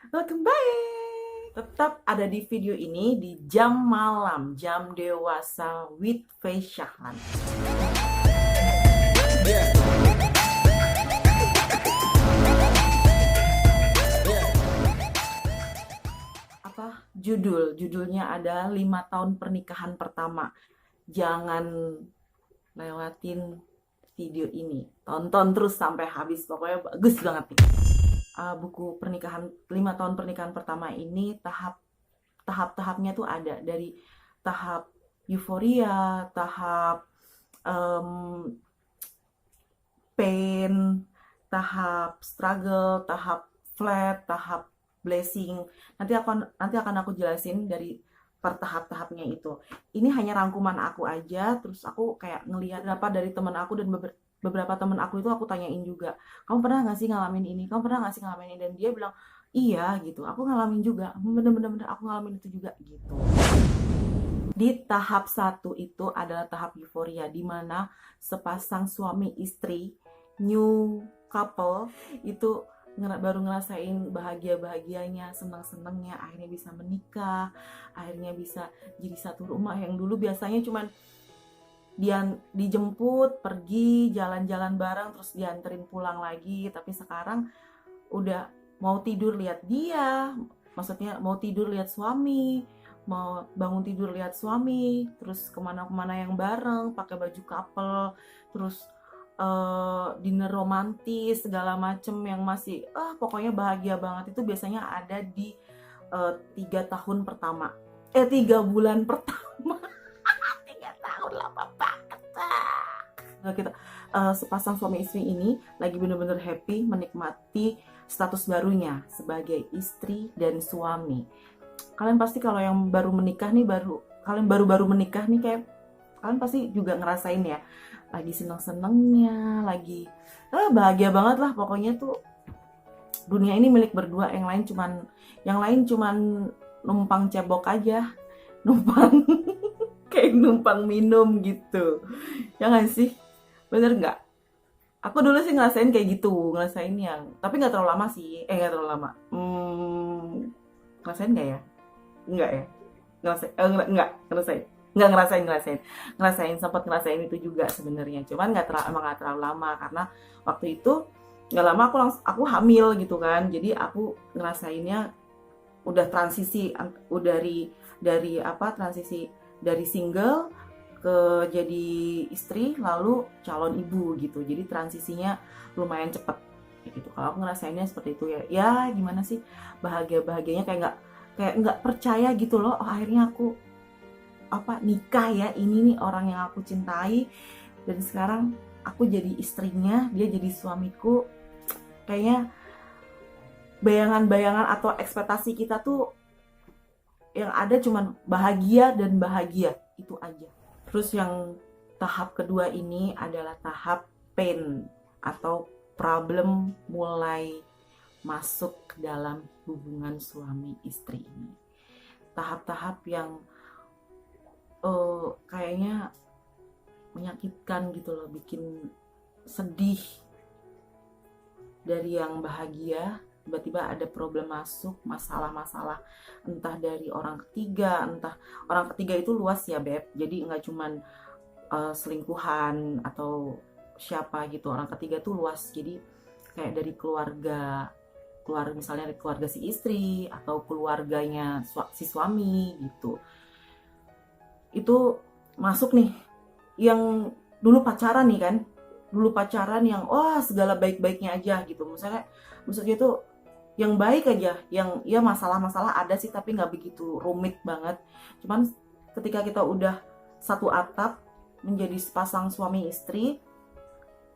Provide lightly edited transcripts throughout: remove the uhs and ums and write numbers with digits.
Welcome back. Tetap ada di video ini di jam malam, jam dewasa with Faye Syahlan. Apa judulnya ada 5 tahun pernikahan pertama. Jangan lewatin video ini, tonton terus sampai habis, pokoknya bagus banget nih. Buku pernikahan 5 tahun pernikahan pertama ini tahap-tahapnya tuh ada dari tahap euforia, tahap um, pain, tahap struggle, tahap flat, tahap blessing. Nanti akan aku jelasin dari per tahap-tahapnya itu. Ini hanya rangkuman aku aja, terus aku kayak ngelihat apa dari teman aku dan beberapa teman aku itu aku tanyain juga, kamu pernah nggak sih ngalamin ini? Kamu pernah nggak sih ngalamin ini? Dan dia bilang, iya gitu. Aku ngalamin juga. Bener-bener aku ngalamin itu juga gitu. Di tahap satu itu adalah tahap euforia, di mana sepasang suami istri, new couple, itu baru ngerasain bahagia-bahagianya, senang-senangnya, akhirnya bisa menikah, akhirnya bisa jadi satu rumah. Yang dulu biasanya cuman dia dijemput, pergi, jalan-jalan bareng, terus dianterin pulang lagi. Tapi sekarang udah mau tidur lihat dia, maksudnya mau tidur lihat suami, mau bangun tidur lihat suami, terus kemana-kemana yang bareng, pakai baju couple, terus dinner romantis segala macem yang masih pokoknya bahagia banget. Itu biasanya ada di 3 tahun pertama, 3 bulan pertama. 3 tahun lama banget. Nah, kita sepasang suami istri ini lagi bener-bener happy menikmati status barunya sebagai istri dan suami. Kalian pasti kalau yang baru menikah nih, kalian baru-baru menikah nih, kayak kalian pasti juga ngerasain ya, lagi seneng-senengnya, lagi bahagia banget lah pokoknya tuh. Dunia ini milik berdua, yang lain cuman numpang cebok aja, numpang kayak numpang minum gitu, ya nggak sih? Bener nggak? Aku dulu sih ngerasain kayak gitu, ngerasain yang, tapi nggak terlalu lama sih, nggak terlalu lama. Ngerasain nggak ya? Nggak ya? Ngerasain, nggak ngerasain, nggak ngerasain, sempat ngerasain itu juga sebenarnya. Cuman emang nggak terlalu lama, karena waktu itu nggak lama aku hamil gitu kan. Jadi aku ngerasainnya udah transisi, dari apa, transisi dari single ke jadi istri lalu calon ibu gitu. Jadi transisinya lumayan cepet gitu. Kalau aku ngerasainnya seperti itu ya. Ya gimana sih, bahagianya kayak nggak percaya gitu loh. Oh, akhirnya aku nikah ya, ini nih orang yang aku cintai, dan sekarang aku jadi istrinya, dia jadi suamiku. Kayaknya bayangan-bayangan atau ekspektasi kita tuh yang ada cuman bahagia dan bahagia itu aja. Terus yang tahap kedua ini adalah tahap pain atau problem mulai masuk ke dalam hubungan suami istri ini. Tahap-tahap yang kayaknya menyakitkan gitu loh, bikin sedih. Dari yang bahagia tiba-tiba ada problem masuk, masalah-masalah, entah dari orang ketiga, entah orang ketiga itu luas ya Beb, jadi nggak cuman selingkuhan atau siapa gitu. Orang ketiga tuh luas, jadi kayak dari keluarga misalnya dari keluarga si istri atau keluarganya si suami gitu, itu masuk nih. Yang dulu pacaran nih kan, yang wah segala baik-baiknya aja gitu, maksudnya itu yang baik aja, yang ya masalah-masalah ada sih tapi nggak begitu rumit banget. Cuman ketika kita udah satu atap menjadi sepasang suami istri,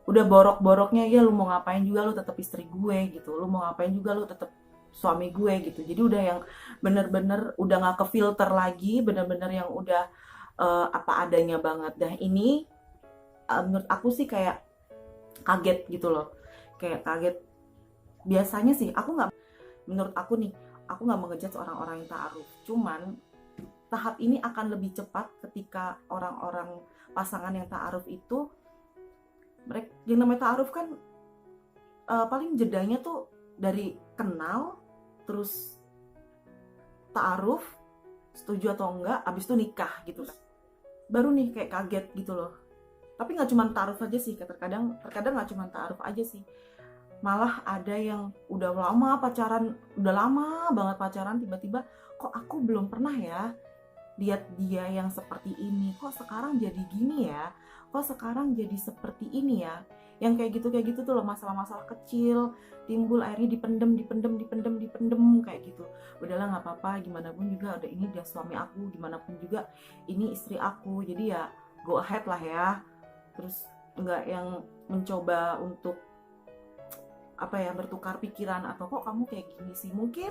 udah borok-boroknya, ya lu mau ngapain juga lu tetap istri gue gitu, lu mau ngapain juga lu tetap suami gue gitu. Jadi udah yang bener-bener udah nggak ke filter lagi, bener-bener yang udah apa adanya banget. Dan ini menurut aku sih kayak kaget gitu loh, kayak kaget. Biasanya sih menurut aku nih, aku nggak mengejudge orang-orang yang ta'aruf, cuman tahap ini akan lebih cepat ketika orang-orang pasangan yang ta'aruf itu, mereka yang namanya ta'aruf kan paling jedanya tuh dari kenal terus ta'aruf, setuju atau enggak, abis itu nikah gitu kan. Baru nih kayak kaget gitu loh. Tapi nggak cuma ta'aruf aja sih, terkadang nggak cuma ta'aruf aja sih. Malah ada yang udah lama pacaran, udah lama banget pacaran, tiba-tiba kok aku belum pernah ya lihat dia yang seperti ini, kok sekarang jadi gini ya, kok sekarang jadi seperti ini ya. Yang kayak gitu tuh loh, masalah-masalah kecil timbul, akhirnya dipendem kayak gitu. Udahlah nggak apa-apa, gimana pun juga udah, ini dia suami aku, gimana pun juga ini istri aku, jadi ya go ahead lah ya. Terus nggak yang mencoba untuk apa ya, bertukar pikiran atau kok kamu kayak gini sih. Mungkin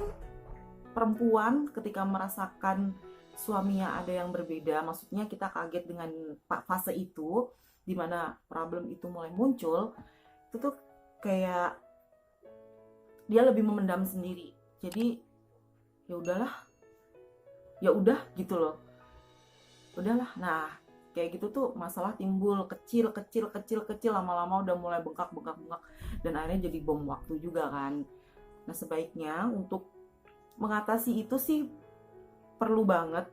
perempuan ketika merasakan suaminya ada yang berbeda, maksudnya kita kaget dengan fase itu, dimana problem itu mulai muncul, itu tuh kayak dia lebih memendam sendiri. Jadi ya udahlah, ya udah gitu loh, udahlah. Nah kayak gitu tuh masalah timbul kecil, lama-lama udah mulai bengkak, dan akhirnya jadi bom waktu juga kan. Nah sebaiknya untuk mengatasi itu sih perlu banget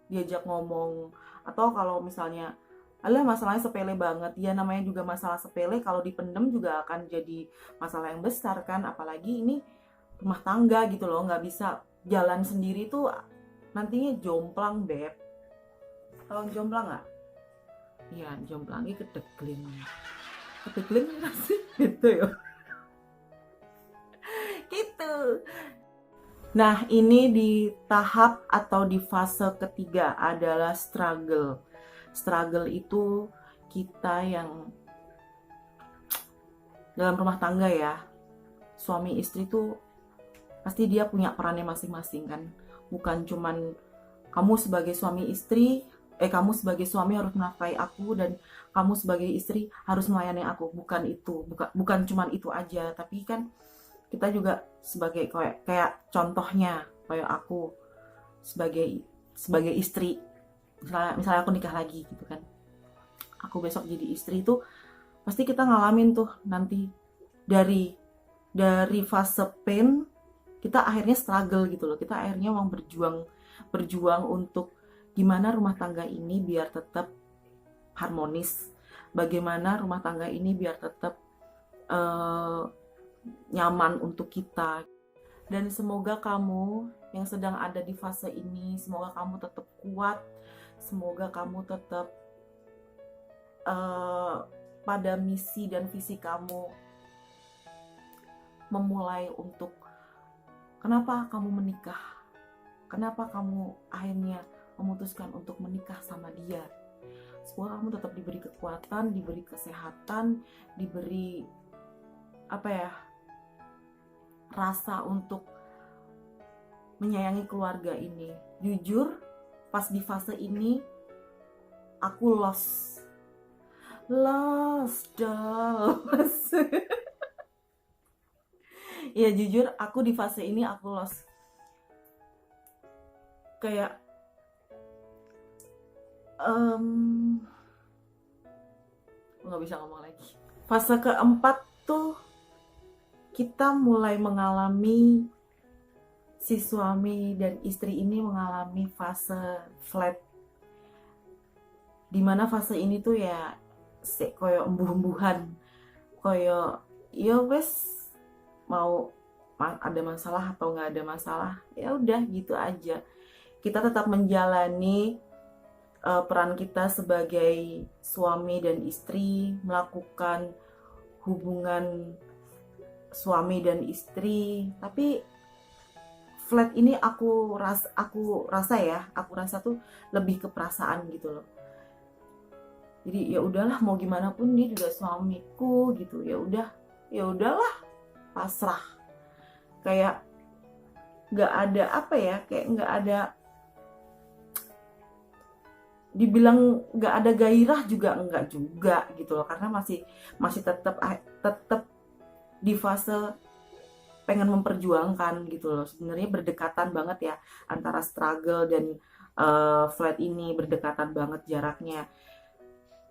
diajak ngomong, atau kalau misalnya alah masalahnya sepele banget, ya namanya juga masalah sepele, kalau dipendem juga akan jadi masalah yang besar kan. Apalagi ini rumah tangga gitu loh, nggak bisa jalan sendiri tuh nantinya jomplang beb. Tolong jomplang nggak? Iya jomplangnya kedegling sih gitu ya gitu. Nah, ini di tahap atau di fase ketiga adalah struggle. Struggle itu kita yang dalam rumah tangga ya, suami istri tuh pasti dia punya perannya masing-masing kan. Bukan cuman kamu sebagai suami istri, kamu sebagai suami harus menafkahi aku dan kamu sebagai istri harus melayani aku. Bukan itu, bukan cuman itu aja, tapi kan kita juga sebagai kayak contohnya kayak aku sebagai istri, misalnya aku nikah lagi gitu kan, aku besok jadi istri itu pasti kita ngalamin tuh nanti dari fase pain kita akhirnya struggle gitu loh, kita akhirnya mau berjuang untuk gimana rumah tangga ini biar tetap harmonis, bagaimana rumah tangga ini biar tetap nyaman untuk kita. Dan semoga kamu yang sedang ada di fase ini, semoga kamu tetap kuat, semoga kamu tetap pada misi dan visi kamu, memulai untuk kenapa kamu menikah, kenapa kamu akhirnya memutuskan untuk menikah sama dia. Semoga kamu tetap diberi kekuatan, diberi kesehatan, diberi rasa untuk menyayangi keluarga ini. Jujur, pas di fase ini aku lost ya jujur aku di fase ini aku lost, kayak nggak bisa ngomong lagi. Fase keempat tuh kita mulai mengalami, si suami dan istri ini mengalami fase flat, dimana fase ini tuh ya koyo embuh-embuhan, koyo ya wes mau ada masalah atau nggak ada masalah ya udah gitu aja, kita tetap menjalani peran kita sebagai suami dan istri, melakukan hubungan suami dan istri. Tapi flat ini aku rasa tuh lebih ke perasaan gitu loh. Jadi ya udahlah, mau gimana pun dia juga suamiku gitu. Ya udahlah, pasrah. Kayak nggak ada kayak nggak ada, dibilang nggak ada gairah juga enggak juga gitu loh, karena masih tetap di fase pengen memperjuangkan gitu loh. Sebenarnya berdekatan banget ya antara struggle dan flat ini, berdekatan banget jaraknya.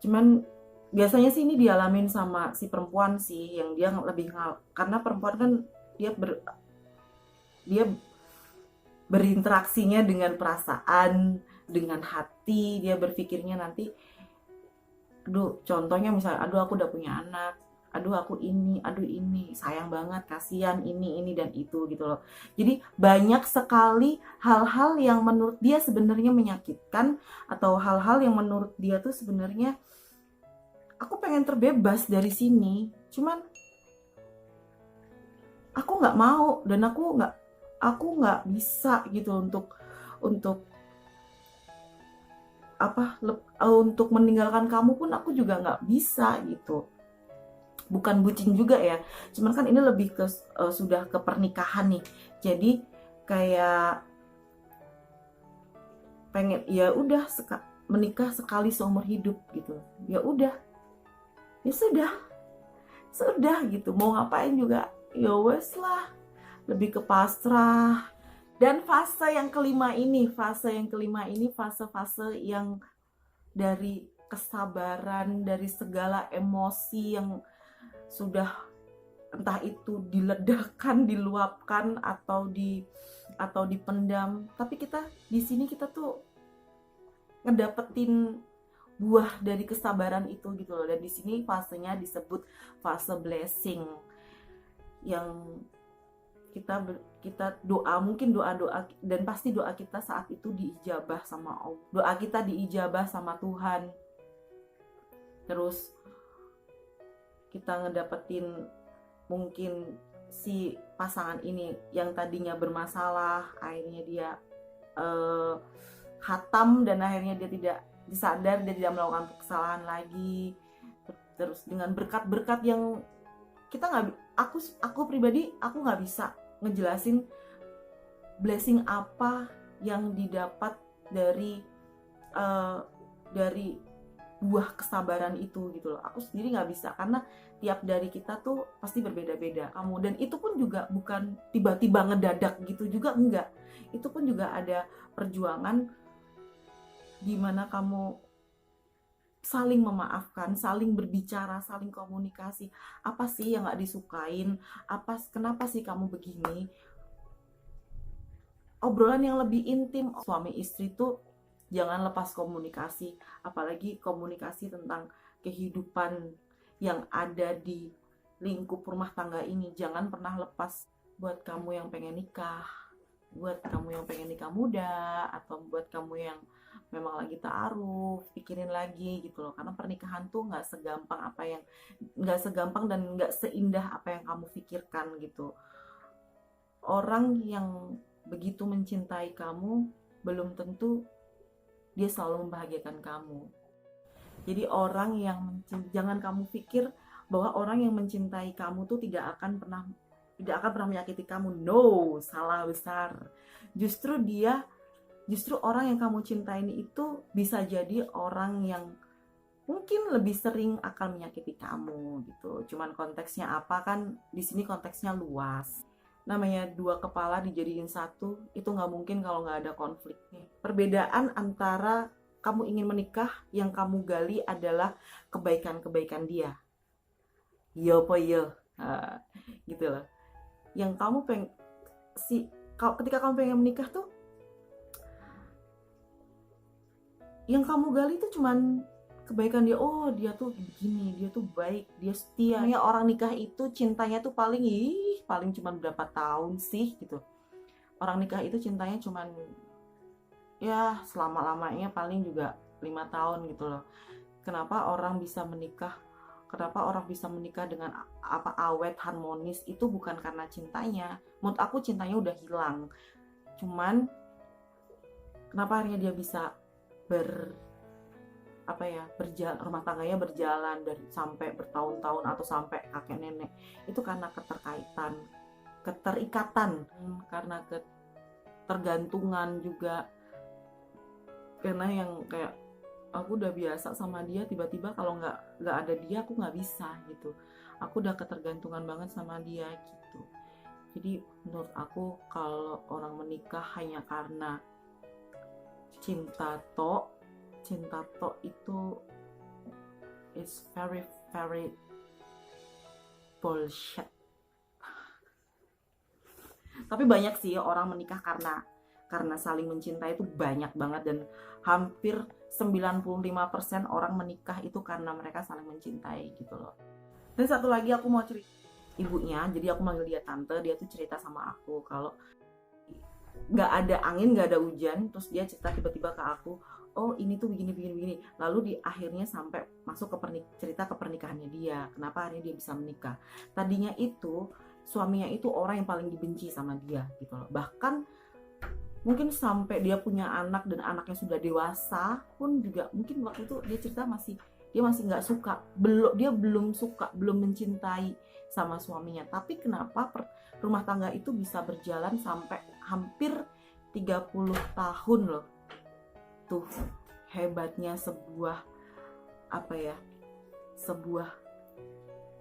Cuman biasanya sih ini dialamin sama si perempuan sih, yang dia lebih karena perempuan kan dia dia berinteraksinya dengan perasaan, dengan hati, dia berpikirnya nanti, aduh, contohnya misalnya, aduh aku udah punya anak, aduh aku ini, aduh ini, sayang banget, kasihan ini dan itu gitu loh. Jadi banyak sekali hal-hal yang menurut dia sebenarnya menyakitkan, atau hal-hal yang menurut dia tuh sebenarnya aku pengen terbebas dari sini, cuman aku nggak mau, dan aku nggak bisa gitu untuk untuk meninggalkan kamu pun aku juga nggak bisa gitu. Bukan bucin juga ya, cuman kan ini lebih ke sudah ke pernikahan nih. Jadi kayak pengen, ya udah menikah sekali seumur hidup gitu. Ya udah, ya sudah gitu. Mau ngapain juga ya wes lah, lebih ke pasrah. Dan fase yang kelima ini fase-fase yang dari kesabaran, dari segala emosi yang sudah entah itu diledakkan, diluapkan, atau dipendam. Tapi kita di sini kita tuh ngedapetin buah dari kesabaran itu gitu loh. Dan di sini fasenya disebut fase blessing, yang kita doa, mungkin doa dan pasti doa kita saat itu diijabah sama Allah. Doa kita diijabah sama Tuhan. Terus kita ngedapetin mungkin si pasangan ini yang tadinya bermasalah, akhirnya dia khatam, dan akhirnya dia tidak disadar, dia tidak melakukan kesalahan lagi. Terus dengan berkat-berkat yang kita nggak, aku pribadi aku nggak bisa ngejelasin blessing apa yang didapat dari buah kesabaran itu gitu loh. Aku sendiri nggak bisa, karena tiap dari kita tuh pasti berbeda-beda kamu, dan itu pun juga bukan tiba-tiba ngedadak gitu juga, enggak. Itu pun juga ada perjuangan di mana kamu saling memaafkan, saling berbicara, saling komunikasi. Apa sih yang nggak disukain? Kenapa sih kamu begini? Obrolan yang lebih intim. Suami istri tuh jangan lepas komunikasi, apalagi komunikasi tentang kehidupan yang ada di lingkup rumah tangga ini. Jangan pernah lepas. Buat kamu yang pengen nikah, buat kamu yang pengen nikah muda, atau buat kamu yang memang lagi ta'aruf, pikirin lagi gitu loh. Karena pernikahan tuh nggak segampang dan nggak seindah apa yang kamu pikirkan gitu. Orang yang begitu mencintai kamu belum tentu dia selalu membahagiakan kamu. Jadi jangan kamu pikir bahwa orang yang mencintai kamu tuh tidak akan pernah menyakiti kamu. No, salah besar. Justru orang yang kamu cintai itu bisa jadi orang yang mungkin lebih sering akan menyakiti kamu gitu. Cuman konteksnya apa, kan di sini konteksnya luas. Namanya dua kepala dijadiin satu, itu nggak mungkin kalau nggak ada konflik. Perbedaan antara kamu ingin menikah, yang kamu gali adalah kebaikan-kebaikan dia. Yo po yo, gitu loh. Yang kamu ketika kamu pengen menikah tuh, yang kamu gali tuh cuman kebaikan dia. Oh, dia tuh begini, dia tuh baik, dia setia. Ya, orang nikah itu cintanya tuh paling cuman berapa tahun sih gitu. Orang nikah itu cintanya cuman ya selama-lamanya paling juga 5 tahun gitu loh. Kenapa orang bisa menikah dengan awet, harmonis, itu bukan karena cintanya. Menurut aku cintanya udah hilang. Cuman kenapa akhirnya dia bisa rumah tangganya berjalan dari sampai bertahun-tahun atau sampai kakek nenek, itu karena keterikatan, karena ketergantungan juga. Karena yang kayak aku udah biasa sama dia, tiba-tiba kalau nggak ada dia aku nggak bisa gitu. Aku udah ketergantungan banget sama dia gitu. Jadi menurut aku kalau orang menikah hanya karena cinta tok itu is very very bullshit. Tapi banyak sih orang menikah karena saling mencintai, itu banyak banget, dan hampir 95% orang menikah itu karena mereka saling mencintai gitu loh. Dan satu lagi aku mau cerita ibunya, jadi aku manggil dia tante. Dia tuh cerita sama aku kalau nggak ada angin, nggak ada hujan, terus dia cerita tiba-tiba ke aku, oh ini tuh begini begini begini, lalu di akhirnya sampai masuk ke cerita ke pernikahannya dia, kenapa akhirnya dia bisa menikah. Tadinya itu suaminya itu orang yang paling dibenci sama dia gitu loh, bahkan mungkin sampai dia punya anak dan anaknya sudah dewasa pun juga mungkin waktu itu dia cerita dia masih nggak suka, dia belum suka, belum mencintai sama suaminya. Tapi kenapa rumah tangga itu bisa berjalan sampai hampir 30 tahun loh. Tuh hebatnya sebuah sebuah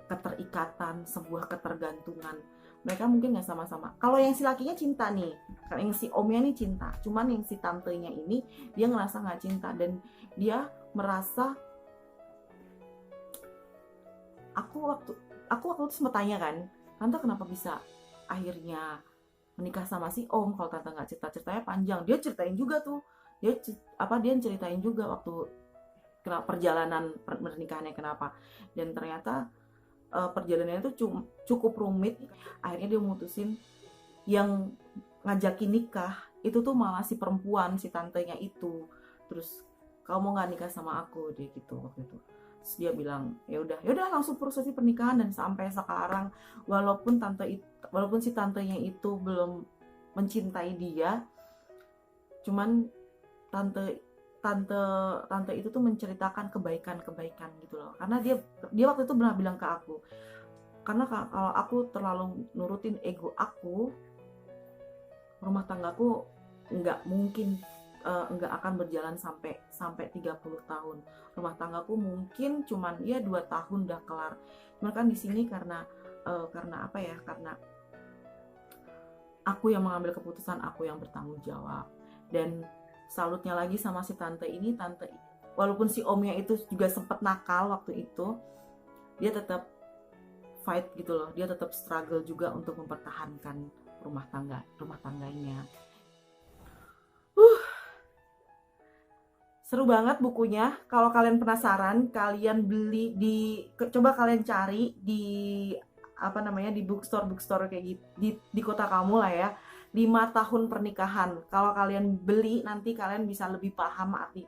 keterikatan, sebuah ketergantungan. Mereka mungkin nggak sama-sama. Kalau yang si lakinya cinta nih, kalau yang si omnya nih cinta, cuman yang si tantenya ini dia ngerasa nggak cinta, dan dia merasa aku waktu itu sempat tanya kan, tante kenapa bisa akhirnya menikah sama si om, kalau tante nggak cerita, ceritanya panjang. Dia ceritain juga tuh, dia ceritain juga waktu perjalanan pernikahannya kenapa, dan ternyata perjalanannya itu cukup rumit. Akhirnya dia mutusin yang ngajakin nikah itu tuh malah si perempuan, si tantenya itu. Terus, kamu mau nggak nikah sama aku, dia gitu waktu itu. Terus dia bilang ya udah langsung prosesi pernikahan. Dan sampai sekarang walaupun si tantenya itu belum mencintai dia, cuman tante itu tuh menceritakan kebaikan gitu loh. Karena dia waktu itu pernah bilang ke aku, karena kalau aku terlalu nurutin ego aku, rumah tanggaku nggak mungkin nggak akan berjalan sampai 30 tahun. Rumah tanggaku mungkin cuman 2 tahun udah kelar. Cuman kan di sini karena karena aku yang mengambil keputusan, aku yang bertanggung jawab. Dan salutnya lagi sama si tante ini, walaupun si omnya itu juga sempat nakal waktu itu, dia tetap fight gitu loh, dia tetap struggle juga untuk mempertahankan rumah tangganya. Seru banget bukunya. Kalau kalian penasaran, kalian coba kalian cari di di bookstore kayak gitu, di kota kamu lah ya. 5 tahun pernikahan. Kalau kalian beli, nanti kalian bisa lebih paham arti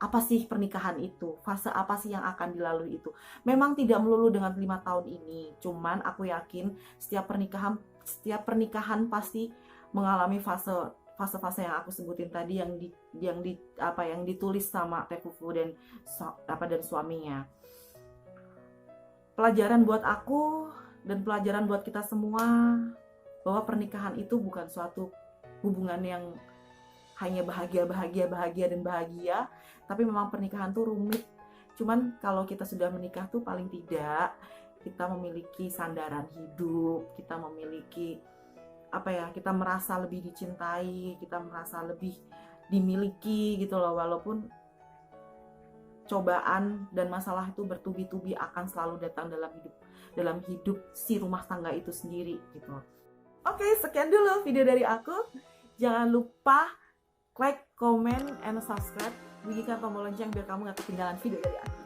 apa sih pernikahan itu, fase apa sih yang akan dilalui itu. Memang tidak melulu dengan 5 tahun ini, cuman aku yakin setiap pernikahan pasti mengalami fase-fase yang aku sebutin tadi, yang ditulis sama Tekufu dan suaminya. Pelajaran buat aku dan pelajaran buat kita semua, bahwa pernikahan itu bukan suatu hubungan yang hanya bahagia, tapi memang pernikahan tuh rumit. Cuman kalau kita sudah menikah tuh paling tidak kita memiliki sandaran hidup, kita memiliki kita merasa lebih dicintai, kita merasa lebih dimiliki gitu loh, walaupun cobaan dan masalah itu bertubi-tubi akan selalu datang dalam hidup si rumah tangga itu sendiri gitu. Oke, sekian dulu video dari aku. Jangan lupa like, comment, and subscribe. Bunyikan tombol lonceng biar kamu gak ketinggalan video dari aku.